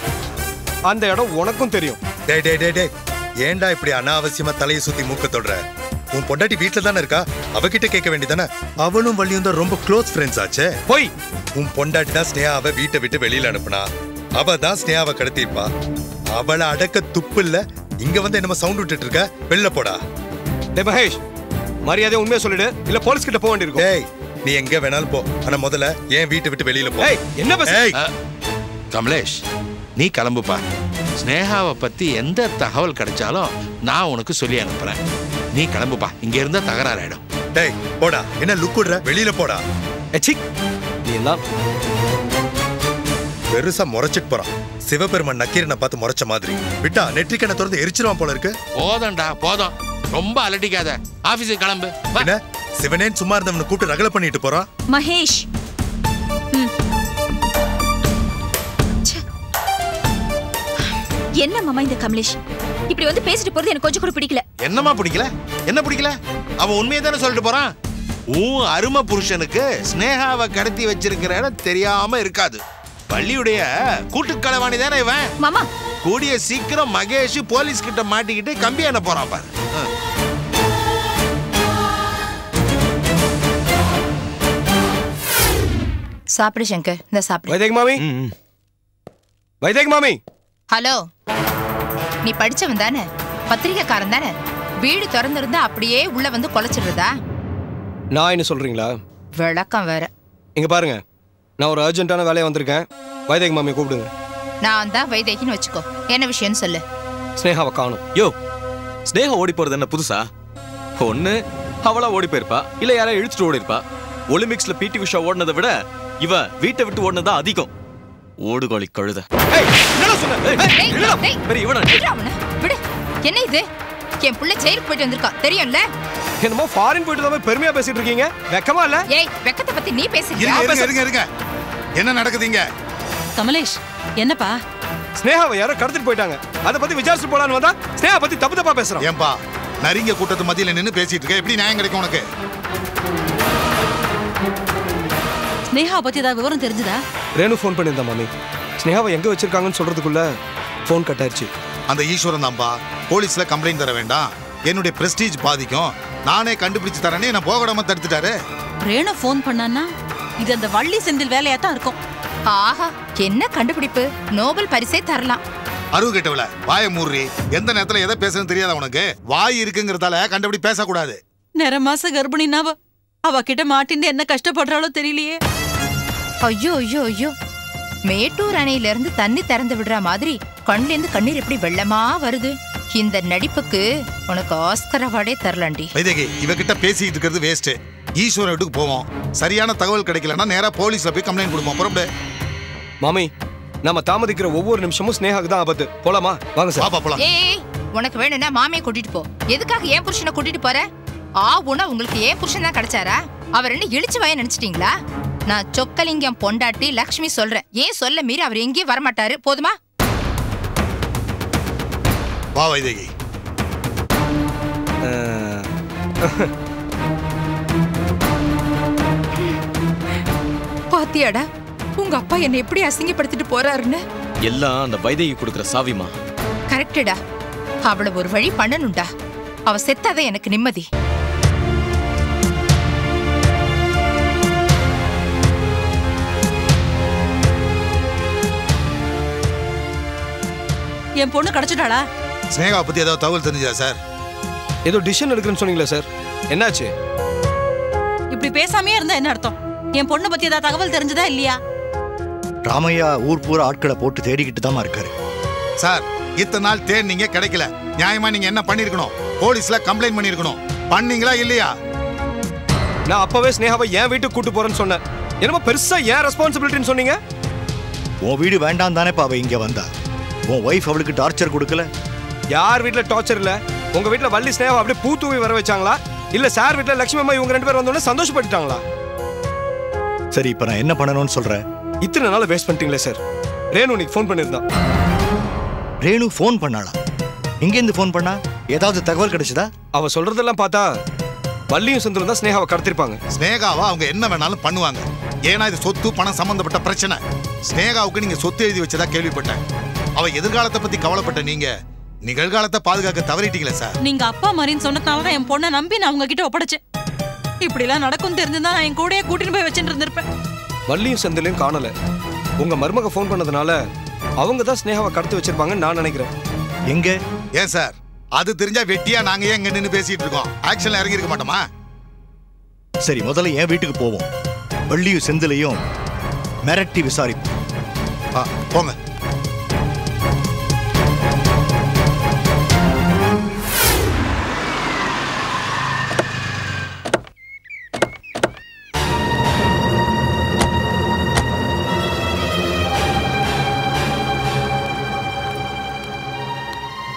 அந்த இடம் உனக்கும் தெரியும். டேய் டேய் டேய் டேய், ஏன்டா இப்படி அனாவசியமா தலையை சுத்தி மூக்க தொடுற? உன் பொண்டாட்டி வீட்டுல தானே இருக்கா, அவகிட்ட கேட்க வேண்டியதானே? அவனும் வள்ளியும் தான் ரொம்ப க்ளோஸ் ஃப்ரெண்ட்ஸ் ஆச்சே. போய், உன் பொண்டாட்டி தான் ஸ்னேகாவை வீட்டை விட்டு வெளியில அனுப்புனா. அவ தான் ஸ்னேகாவை கடத்திருப்பா. அவளை அடக்க துப்பு இல்ல, இங்க வந்து என்னமோ சவுண்ட் விட்டுட்டு இருக்க. வெளில போடா. டேய் மகேஷ், மரியாதை உண்மையா சொல்லிடு, இல்ல போலீஸ் கிட்ட போக வேண்டியிருக்கும். டேய், நீ எங்க வேணாலும் போ, ஆனா முதல்ல ஏன் வீட்டை விட்டு வெளியில போ. என்ன பேச? கமலேஷ், நீ கிளம்புப்பா. ஸ்னேகாவை பத்தி எந்த தகவல் கிடைச்சாலும் நான் உனக்கு சொல்லி அனுப்புறேன். நீ கிளம்புப்பா, இங்க இருந்தா தகராறாயிடும். டேய் போடா, என்ன லுக் விடுற? வெளியில போடா. நீ எல்லாம் பெருசா முறைச்சிட்டு போறான். சிவபெருமன் நக்கீரனை பார்த்து முறைச்ச மாதிரி. விட்டா நெற்றிக்கண்ணை திறந்து எரிச்சிருவான் போல இருக்கு. போதண்டா போதும், ரொம்ப அலட்டிக்காத. ஆபீஸுக்கு கிளம்பு. என்ன சிவனேன் சும்மா இருந்தவனை கூப்பிட்டு ரகலை பண்ணிட்டு போறான். மகேஷ், என்ன மாமா இந்த கமலேஷ் இப்படி வந்து பேசிட்டு போறது எனக்கு கொஞ்சம் கூட பிடிக்கல. என்னமா பிடிக்கல? என்ன பிடிக்கல? அவன் உண்மையை தானே சொல்லிட்டு போறான். உன் அருமை புருஷனுக்கு ஸ்னேகாவை கடத்தி வச்சிருக்கிற இடம் தெரியாம இருக்காது. பள்ளியுடைய கூட்டுக்களவாணி தானே இவன். மாமா, கூடிய சீக்கிரம் மகேஷ் போலீஸ் கிட்ட மாட்டிக்கிட்டு கம்பி என்ன போறான் பாரு. சாப்பிடு சங்கர், இந்த சாப்பிடு. வைதேகி மாமி, வைதேகி மாமி. ஹலோ, நீ படிச்சவன் தானே, பத்திரிகைக்காரன் தானே. வீடு திறந்திருந்தா அப்படியே உள்ள வந்து கொலைச்சிடுறதா? நான் என்ன சொல்றீங்களா? விளக்கம் வேற. இங்க பாருங்க, நான் ஒரு அர்ஜென்ட்டான வேலையை வந்திருக்கேன். வைதேகி மாமியை கூப்பிடுங்க. நான் தான் வைதேகின்னு வச்சுக்கோ. என்ன விஷயம்னு சொல்லு. ஸ்னேகாவை காணும். யோ, ஸ்னேகா ஓடி போறது என்ன புதுசா? ஒண்ணு அவளா ஓடி போயிருப்பா, இல்ல யாரா இழுத்துட்டு ஓடி இருப்பா. ஒலிம்பிக்ஸ்ல பிடி உஷா ஓடினதை விட இவ வீட்டை விட்டு ஓடினதா அதிகம். ஓடுகோழி கழுத. விடு. என்ன இது? என் புள்ள ஜெயிலுக்கு போயிட்டு வந்திருக்கா, தெரியும்ல? என்னமோ ஃபாரின் போயிட்டு தான் பெருமையா பேசிட்டு இருக்கீங்க, வெக்கமா இல்ல? ஏய், வெக்கத்தை பத்தி நீ பேசுறியா? இருங்க இருங்க இருங்க. என்ன நடக்குதுங்க? கமலேஷ் என்னப்பா? ஸ்னேகாவை யாரோ கடத்திட்டு போயிட்டாங்க. அதை பத்தி விசாரிச்சு போலான்னு வந்தா ஸ்னேகா பத்தி தப்பு தப்பா பேசுறான். ஏன்பா நரிங்க கூட்டத்து மத்தியில நின்னு பேசிட்டு இருக்க, எப்படி நியாயம் கிடைக்கும் உனக்கு? ஸ்னேகா பத்தி ஏதாவது விவரம் தெரிஞ்சுதா? ரேணு ஃபோன் பண்ணியிருந்தா மாமி. ஸ்னேகாவை எங்க வச்சிருக்காங்கன்னு சொல்றதுக்குள்ள ஃபோன் கட் ஆயிடுச்சு. அந்த ஈஸ்வரன் தான்பா போலீஸ்ல கம்ப்ளைண்ட் தர வேண்டாம், என்னுடைய பிரஸ்டீஜ் பாதிக்கும், நானே கண்டுபிடிச்சு தரேன்னு என்ன போகடாம தடுத்துட்டாரு. ரேணு ஃபோன் பண்ணான்னா இது அந்த வள்ளி செந்தில் வேலையா தான் இருக்கும். ஆஹா, என்ன கண்டுபிடிப்பு! நோபல் பரிசே தரலாம். அருவு கேட்டவள வாய மூர்றி, எந்த நேரத்துல எதை பேசுறதுன்னு தெரியாத உனக்கு? வாய் இருக்குங்கிறதால கண்டுபிடி பேசக்கூடாது. நேர மாச கர்ப்பிணினாவ அவ கிட்ட மாட்டின்னு என்ன கஷ்டப்படுறாளோ தெரியலையே. ஐயோ ஐயோ ஐயோ, மேட்டூர் அணையில இருந்து தண்ணி திறந்து விடுற மாதிரி கண்ல இருந்து கண்ணீர் எப்படி வெள்ளமா வருது. இந்த நடிப்புக்கு உனக்கு ஆஸ்கர் அவார்டே தரலாண்டி. வைதேகி, இவகிட்ட பேசிட்டு இருக்கிறது வேஸ்ட். ஈஸ்வரன் வீட்டுக்கு போவோம், சரியான தகவல் கிடைக்கலன்னா நேரா போலீஸ்ல போய் கம்ப்ளைண்ட் கொடுப்போம். புறப்படு. மாமி, நம்ம தாமதிக்கிற ஒவ்வொரு நிமிஷமும் ஸ்னேகாக்கு தான் ஆபத்து. போலாமா? வாங்க சார். பாப்பா போலாம். ஏய், உனக்கு வேணும்னா மாமியை கூட்டிட்டு போ. எதுக்காக ஏன் புருஷனை கூட்டிட்டு போற? ஆவுனா உங்களுக்கு ஏன் புருஷன் தான் கிடைச்சாரா? அவர் என்ன இழிச்சு வாய நினைச்சிட்டீங்களா? நான் சொக்கலிங்கம் பொண்டாட்டி லக்ஷ்மி சொல்றேன். ஏன் சொல்ல மீறி அவர் எங்கேயும் வரமாட்டாரு. போதுமா? வா வைதேகி. பாத்தியாடா உங்க அப்பா என்ன எப்படி அசிங்கப்படுத்திட்டு போறாருன்னு? எல்லாம் அந்த வைதேகி கொடுக்குற சாவிமா. கரெக்டடா. அவளை ஒரு வழி பண்ணணும்டா. அவ செத்தாதான் எனக்கு நிம்மதி. என் பொண்ணு கிடைச்சிட்டாளா? ஸ்னேகாவை பத்தி ஏதாவது தகவல் தெரிஞ்சதா சார்? ஏதோ டிசிஷன் எடுக்கிறேன்னு சொன்னீங்களா சார்? என்னாச்சு? இப்படி பேசாமே இருந்தா என்ன அர்த்தம்? என் பொண்ணை பத்தி ஏதாவது தகவல் தெரிஞ்சதா இல்லையா? ராமையா ஊர் பூரா ஆட்களை போட்டு தேடிக்கிட்டு தான் இருக்காரு சார். இத்தனை நாள் தேடினீங்க, கிடைக்கல. நியாயமா நீங்க என்ன பண்ணிருக்கணும்? போலீஸ்ல கம்ப்ளைண்ட் பண்ணிருக்கணும். பண்ணீங்களா இல்லையா? நான் அப்பவே ஸ்னேகாவை என் வீட்டுக்கு கூட்டு போறேன்னு சொன்னேன். என்னமோ பெருசா ஏன் ரெஸ்பான்சிபிலிட்டின்னு சொன்னீங்க? உன் வீடு வேண்டாம் தானே அவ இங்க வந்தா? உன் ஒய்ஃப் அவளுக்கு டார்ச்சர் கொடுக்கல? யார் வீட்டுல டார்ச்சர் இல்ல? உங்க வீட்டுல வள்ளி ஸ்னேகா அப்படியே பூ தூவி வர வச்சாங்களா? இல்ல சார் வீட்டுல லட்சுமி அம்மா இவங்க 2 பேர் வந்தோடனே சந்தோஷப்பட்டுட்டாங்களா? சரி, இப்ப நான் என்ன பண்ணணும்னு சொல்றேன்? இத்தனை நாள் வேஸ்ட் பண்ணிட்டீங்களே சார். ரேணு நீக்கு ஃபோன் பண்ணிருந்தா. ரேணு ஃபோன் பண்ணாளா? எங்க இருந்து ஃபோன் பண்ணா? ஏதாவது தகவல் கிடைச்சதா? அவ சொல்றதெல்லாம் பார்த்தா வள்ளியும் செந்திலும் தான் ஸ்னேகாவை கடத்திருப்பாங்க. ஸ்னேகாவா அவங்க என்ன வேணாலும் பண்ணுவாங்க. ஏன்னா இது சொத்து பணம் சம்பந்தப்பட்ட பிரச்சனை. ஸ்னேகாவுக்கு நீங்க சொத்து எழுதி வச்சதா கேள்விப்பட்டேன். அவ எதிர்காலத்தை பத்தி கவலைப்பட்ட நீங்க நிகழ்காலத்தை பாதுகாக்க தவறிட்டீங்களே சார். நீங்க அப்பா மாதிரின்னு சொன்னதுனாலதான் என் பொண்ணை நம்பி நான் உங்க கிட்ட ஒப்படைச்சேன். இப்படி எல்லாம் நடக்கும் தெரிஞ்சிருந்தா நான் என் கூடயே கூட்டிட்டு போய் வச்சுட்டு இருந்திருப்பேன். வள்ளியும் செந்திலையும் காணல. உங்க மருமக ஃபோன் பண்ணதுனால அவங்க தான் ஸ்னேகாவை கடத்தி வச்சிருப்பாங்கன்னு நான் நினைக்கிறேன். எங்க? ஏன் சார், அது தெரிஞ்சா வெட்டியா நாங்க ஏன் இங்க நின்னு பேசிட்டு இருக்கோம்? ஆக்ஷன்ல இறங்கி இருக்க மாட்டோமா? சரி, முதல்ல என் வீட்டுக்கு போவோம். வள்ளியும் செந்திலையும் மிரட்டி விசாரிப்போம். போங்க.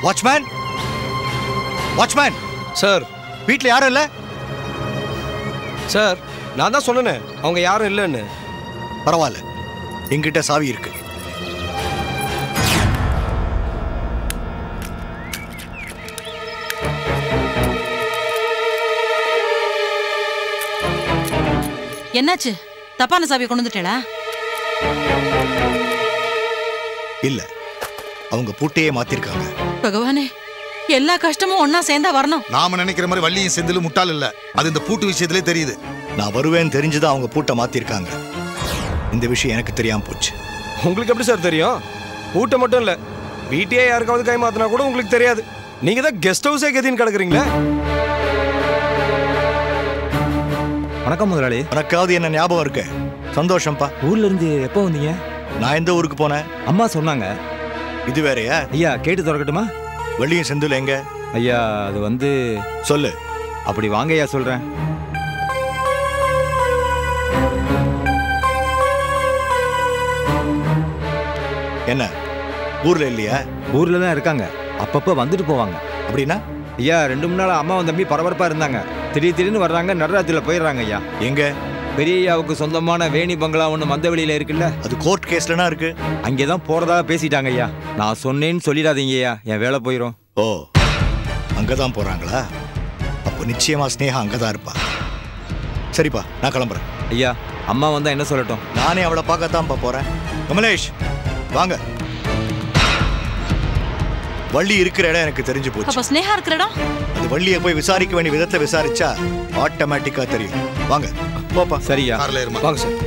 Watchman, watchman sir. வீட்ல யாரும் இல்ல சார்? நான் தான் சொன்னேன் அவங்க யாரும் இல்லைன்னு. பரவாயில்ல, என்கிட்ட சாவி இருக்கு. என்னாச்சு? தப்பான சாவியை கொண்டு வந்துட்டேளா? இல்ல, அவங்க பூட்டையே மாத்திருக்காங்க. பகவானே, எல்லா கஷ்டமும் ஒன்னா சேர்ந்தா வரணும். நாம நினைக்கிற மாதிரி வள்ளியும் செந்திலும் முட்டாள் இல்ல. அது இந்த பூட்டு விஷயத்திலே தெரியுது. நான் வருவேன்னு தெரிஞ்சுதான் அவங்க பூட்டை மாத்திருக்காங்க. இந்த விஷயம் எனக்கு தெரியாம போச்சு. உங்களுக்கு எப்படி சார் தெரியும்? பூட்டை மட்டும் இல்ல, வீட்டையே யாருக்காவது கை மாத்தினா கூட உங்களுக்கு தெரியாது. நீங்க தான் கெஸ்ட் ஹவுஸே கதின்னு கிடக்குறீங்களே. வணக்கம் முதலாளி. உனக்காவது என்ன ஞாபகம் இருக்கு? சந்தோஷம்ப்பா. ஊர்ல இருந்து எப்போ வந்தீங்க? நான் எந்த ஊருக்கு போனேன்? அம்மா சொன்னாங்க. இது வேறயா? ஐயா, கேட்டு திறக்கட்டுமா? வள்ளியும் செந்தில் எங்க? ஐயா, அது வந்து சொல்லு. அப்படி வாங்க ஐயா, சொல்றேன். என்ன, ஊர்ல இல்லையா? ஊர்ல தான் இருக்காங்க, அப்பப்ப வந்துட்டு போவாங்க. அப்படின்னா? ஐயா, 2 3 நாள் அம்மாவும் தம்பி பரபரப்பா இருந்தாங்க. திடீர்னு வர்றாங்க, நடுராத்திரில போயிடுறாங்க ஐயா. எங்க? பெரியய்யாவுக்கு சொந்தமான வேணி பங்களா ஒன்று மந்தவெளியில் இருக்குல்ல? அது கோர்ட் கேஸ்லனா இருக்கு. அங்கே தான் போறதா பேசிட்டாங்க ஐயா. நான் சொன்னேன்னு சொல்லிடாதீங்க ஐயா, என் வேலை போயிடும். ஓ, அங்கதான் போறாங்களா? அப்போ நிச்சயமா ஸ்னேகா அங்கதான் இருப்பா. சரிப்பா, நான் கிளம்புறேன். ஐயா, அம்மா வந்தா என்ன சொல்லட்டும்? நானே அவளை பார்க்கத்தான்ப்பா போறேன். கமலேஷ் வாங்க. வள்ளி இருக்கிற இடம் எனக்கு தெரிஞ்சு போச்சு. அப்ப ஸ்னேகா இருக்கிற இடம்? அது வள்ளியை போய் விசாரிக்க வேண்டிய விதத்துல விசாரிச்சா ஆட்டோமேட்டிக்கா தெரியும். வாங்க போப்பா. சரியா? வாங்க சார்.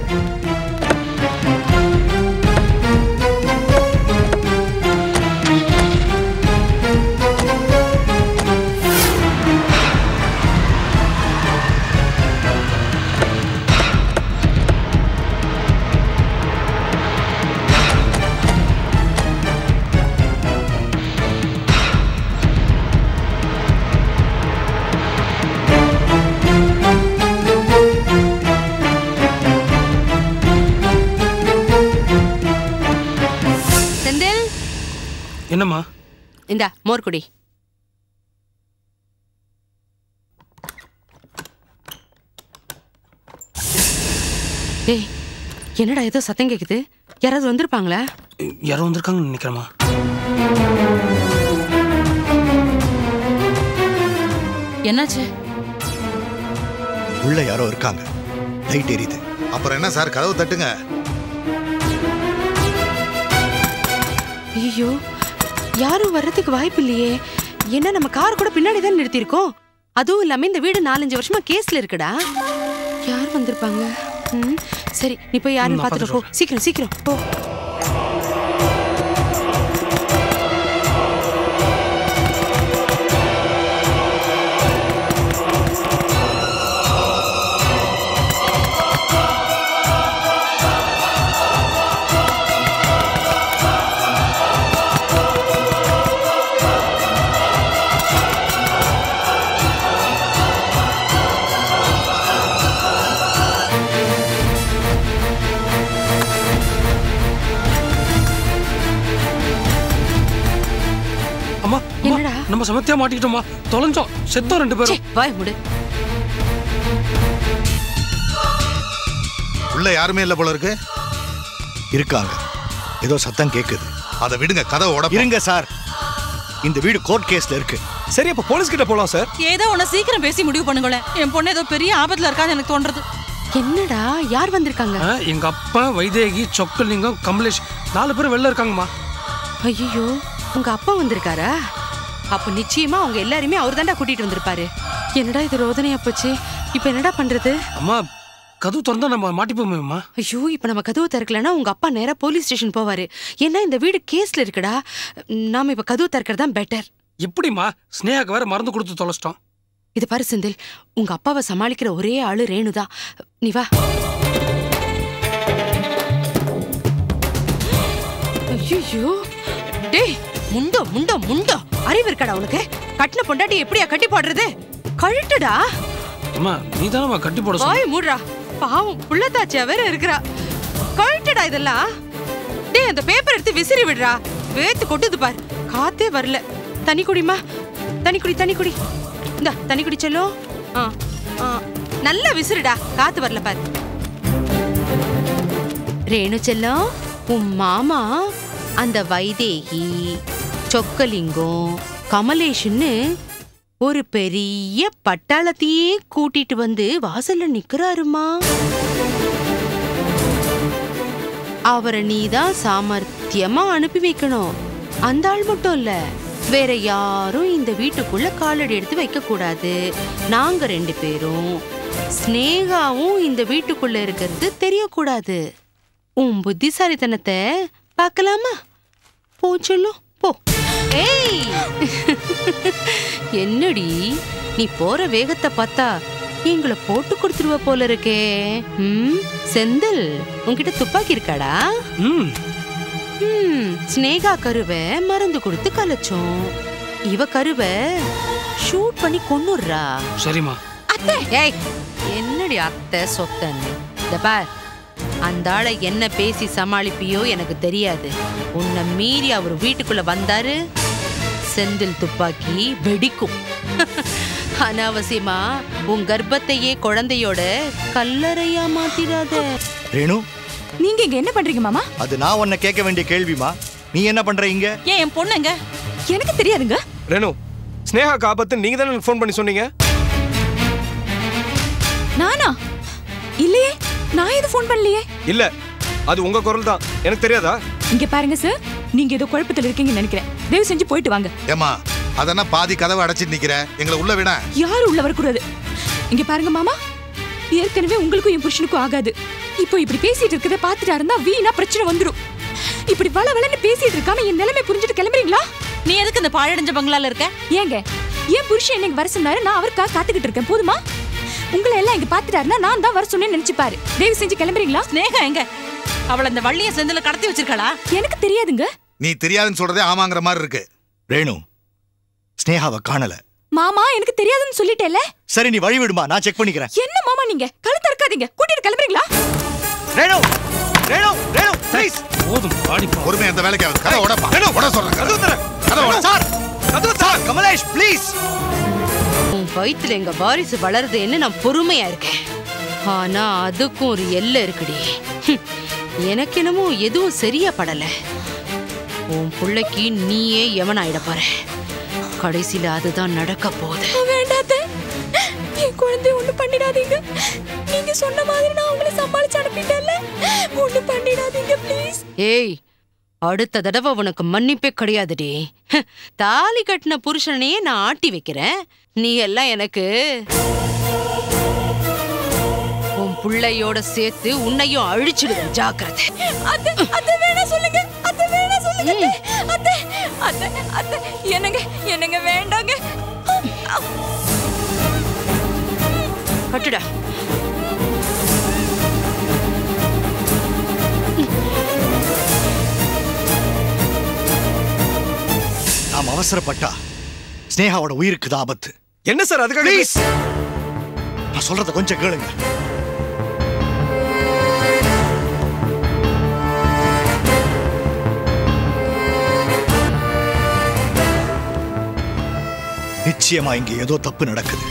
என்னம்மா? இந்தா மோர் குடி. ஏய், என்னடா ஏதோ சத்தம் கேக்குது? யாராவது வந்திருப்பாங்களா? யாரோ வந்திருக்காங்கன்னு நினைக்கிறேம்மா. என்னாச்சு? உள்ள யாரோ இருக்காங்க. லைட் எரியுது. அப்புறம் என்ன சார், கதவு தட்டுங்க. ஐயோ, யாரும் வர்றதுக்கு வாய்ப்பு இல்லையே. என்ன, நம்ம கார் கூட பின்னாடி தான் நிறுத்திருக்கோம். அதுவும் இல்லாம இந்த வீடு 4-5 வருஷமா கேஸ்ல இருக்குடா. யார் வந்திருப்பாங்க? சரி, நீ போய் யாருன்னு பார்த்துட்டு போ. சீக்கிரம் சீக்கிரம் போ. நம்ம சமத்தியா மாட்டிக்கிட்டோமா? தொலைஞ்சோம், செத்தோம் 2 பேரும். வாய் மூடு. உள்ள யாருமே இல்ல போல இருக்கு. இருக்காங்க, ஏதோ சத்தம் கேக்குது. அதை விடுங்க, கதவை உடைப்போம். இருங்க சார், இந்த வீடு கோர்ட் கேஸ்ல இருக்கு. சரி, அப்ப போலீஸ் கிட்ட போலாம் சார். ஏதோ ஒண்ணு சீக்கிரம் பேசி முடிவு பண்ணுங்களேன். என் பொண்ணு ஏதோ பெரிய ஆபத்துல இருக்கான்னு எனக்கு தோன்றது. என்னடா, யார் வந்திருக்காங்க? எங்க அப்பா, வைதேகி, சொக்கலிங்கம், கமலேஷ் 4 பேரும் வெளில இருக்காங்கம்மா. ஐயோ, உங்க அப்பா வந்திருக்காரா? அப்ப நிச்சயமா அவங்க எல்லாருமே அவர் தாண்டா கூட்டிட்டு வந்திருப்பாரு. என்னடா இது ரோதனையா போச்சு. இப்ப என்னடா பண்றது? அம்மா, கதவு திறந்தா நம்ம மாட்டிப்போமேம்மா. ஐயோ, இப்ப நம்ம கதவு திறக்கலன்னா உங்க அப்பா நேரா போலீஸ் ஸ்டேஷன் போவாரு. ஏன்னா இந்த வீடு கேஸ்ல இருக்குடா. நாம இப்ப கதவு திறக்கிறதா பெட்டர். எப்படிமா? ஸ்னேகாக்கு வேற மருந்து கொடுத்து தொலைச்சிட்டோம். இது பாரு செந்தில், உங்க அப்பாவை சமாளிக்கிற ஒரே ஆளு ரேணுதான். நீ வா. ஐயோ, டேய், முண்டோ முண்டோ முண்டோ, அறிவு இருக்கடா உனக்கு? கட்டின பொண்டாட்டி எப்படியா கட்டி போடுறது? கழுட்டுடா. அம்மா, நீ தானம்மா கட்டி போட சொன்ன. வாய் மூடுறா. பாவம் புள்ளத்தாச்சியா வேற இருக்கிறா. கழுட்டுடா இதெல்லாம். டேய், அந்த பேப்பர் எடுத்து விசிறி விடுறா. வேத்து கொட்டுது பாரு. காத்தே வரல. தண்ணி குடிமா. தண்ணி குடி, தண்ணி குடி. இந்த தண்ணி குடி செல்லும். நல்லா விசிறுடா, காத்து வரல பாரு. ரேணு செல்லம், உன் மாமா அந்த வைதேகி, சொக்கலிங்கம், கமலேஷ்னு ஒரு பெரிய பட்டாளத்தையே கூட்டிட்டு வந்து வாசல்ல நிக்கிறாருமா. அவரை நீதான் சாமர்த்தியமா அனுப்பி வைக்கணும். அந்த ஆள் மட்டும் இல்ல, வேற யாரும் இந்த வீட்டுக்குள்ள காலடி எடுத்து வைக்க கூடாது. நாங்க 2 பேரும், ஸ்னேகாவும் இந்த வீட்டுக்குள்ள இருக்கிறது தெரியக்கூடாது. உன் புத்திசாலித்தனத்தை பார்க்கலாமா? போ சொல்லும், போ. ஏய், என்னடி நீ போற வேகத்தை பார்த்தா எங்களை போட்டு கொடுத்துருவ போல இருக்கே. செந்தில், உன்கிட்ட துப்பாக்கி இருக்காடா? ஸ்னேகா கருவை மருந்து கொடுத்து கலைச்சோம். இவ கருவை ஷூட் பண்ணி கொன்னுடுறா. சரிம்மா. அத்தை, ஏய், என்னடி அத்தை சொத்தன்னு? இந்த பார், அந்த ஆளை என்ன பேசி சமாளிப்பியோ எனக்கு தெரியாது. உன்னை மீறி அவர் வீட்டுக்குள்ள வந்தாரு, செந்தில் துப்பாக்கி வெடிக்கும். அனாவசியமா உன் கர்ப்பத்தையே குழந்தையோட கல்லறையா மாத்திடாத. ரேணு, நீங்க இங்க என்ன பண்றீங்க மாமா? அது நான் உன்னை கேட்க வேண்டிய கேள்விமா. நீ என்ன பண்ற இங்க? ஏன் என் பொண்ணுங்க? எனக்கு தெரியாதுங்க. ரேணு, ஸ்னேகாக்கு ஆபத்து நீங்க தானே ஃபோன் பண்ணி சொன்னீங்க. நானா? இல்லையே, நான் எது ஃபோன் பண்ணலையே. இல்ல, அது உங்க குரல் தான். எனக்கு தெரியாதா? இங்க பாருங்க சார், நீங்க ஏதோ குழப்பத்துல இருக்கீங்கன்னு நினைக்கிறேன். தயவு செஞ்சு போயிட்டு வாங்க. ஏமா, அதென்ன பாதி கதவை அடைச்சிட்டு நிக்கிற? எங்களை உள்ள விட. யாரும் உள்ள வரக்கூடாது. இங்க பாருங்க மாமா, ஏற்கனவே உங்களுக்கும் என் புருஷனுக்கும் ஆகாது. இப்போ இப்படி பேசிட்டு இருக்கதை பார்த்துட்டா இருந்தா வீணா பிரச்சனை வந்துடும். இப்படி வளவளன்னு பேசிட்டு இருக்காம என் நிலைமை புரிஞ்சுட்டு கிளம்புறீங்களா? நீ எதுக்கு இந்த பாழடைஞ்ச பங்களால இருக்க? ஏங்க, என் புருஷன் என்னைக்கு வர சொன்னாரு, நான் அவருக்காக காத்துக்கிட்டு இருக்கேன். போதுமா? உங்களை எல்லாம் இங்க பாத்துட்டாருன்னா நான் தான் வர சொன்னேன்னு நினைச்சுப்பாரு. தயவு செஞ்சு கிளம்புறீங்களா? ஸ்னேகா எங்க? அவளை அந்த வள்ளிய செந்தில கடத்தி வச்சிருக்காளா? எனக்கு தெரியாதுங்க. நீ தெரியாதுன்னு சொல்றதே ஆமாங்கிற மாதிரி இருக்கு. ரேணு, ஸ்னேகாவை காணல. மாமா, எனக்கு தெரியாதுன்னு சொல்லிட்டேல. சரி, நீ வழி விடுமா, நான் செக் பண்ணிக்கிறேன். என்ன மாமா நீங்க கழுத்து இருக்காதீங்க, கூட்டிட்டு கிளம்புறீங்களா? ரேணு, ரேணு, ரேணு, ப்ளீஸ். போதும், பாடி பொறுமையா அந்த வேலைக்கு ஆகுது. கதவை உடைப்பா. ரேணு, உட சொல்றேன். கதவை தர. கதவை உட. சார், கதவை சார். கமலேஷ், ப்ளீஸ். உன் வயித்துல எங்க வாரிசு வளருதுன்னு நான் பொறுமையா இருக்கேன். ஆனா அதுக்கும் ஒரு எல்லை இருக்குடி. எனக்கு என்னமோ எதுவும் சரியா படல. உன் பிள்ளைக்கு நீயே எவனாயிட போற. கடைசியில அதுதான் நடக்க போகுது. வேண்டாத, என் குழந்தை ஒண்ணு பண்ணிடாதீங்க. நீங்க சொன்ன மாதிரி நான் உங்களை சமாளிச்சு அனுப்பிட்டேன்ல, ஒண்ணு பண்ணிடாதீங்க ப்ளீஸ். ஏய், அடுத்த தடவை உனக்கு மன்னிப்பே கிடையாதுடி. தாலி கட்டின புருஷனையே நான் ஆட்டி வைக்கிறேன். நீ எல்லாம் எனக்கு உன் பிள்ளையோட சேர்த்து உன்னையும் அழிச்சிடுவேன். ஜாக்கிரதை. அத்தை, அத்தை வேணா சொல்லுங்க. அத்தை வேணா சொல்லுங்க. அத்தை, அத்தை, அத்தை, என்னங்க, என்னங்க வேண்டாங்க. கட்டுடா. நாம் அவசரப்பட்டா ஸ்னேகாவோட உயிருக்கு தான் ஆபத்து. என்ன சார் அதுக்காக? ப்ளீஸ், நான் சொல்றத கொஞ்சம் கேளுங்க. நிச்சயமா இங்க ஏதோ தப்பு நடக்குது.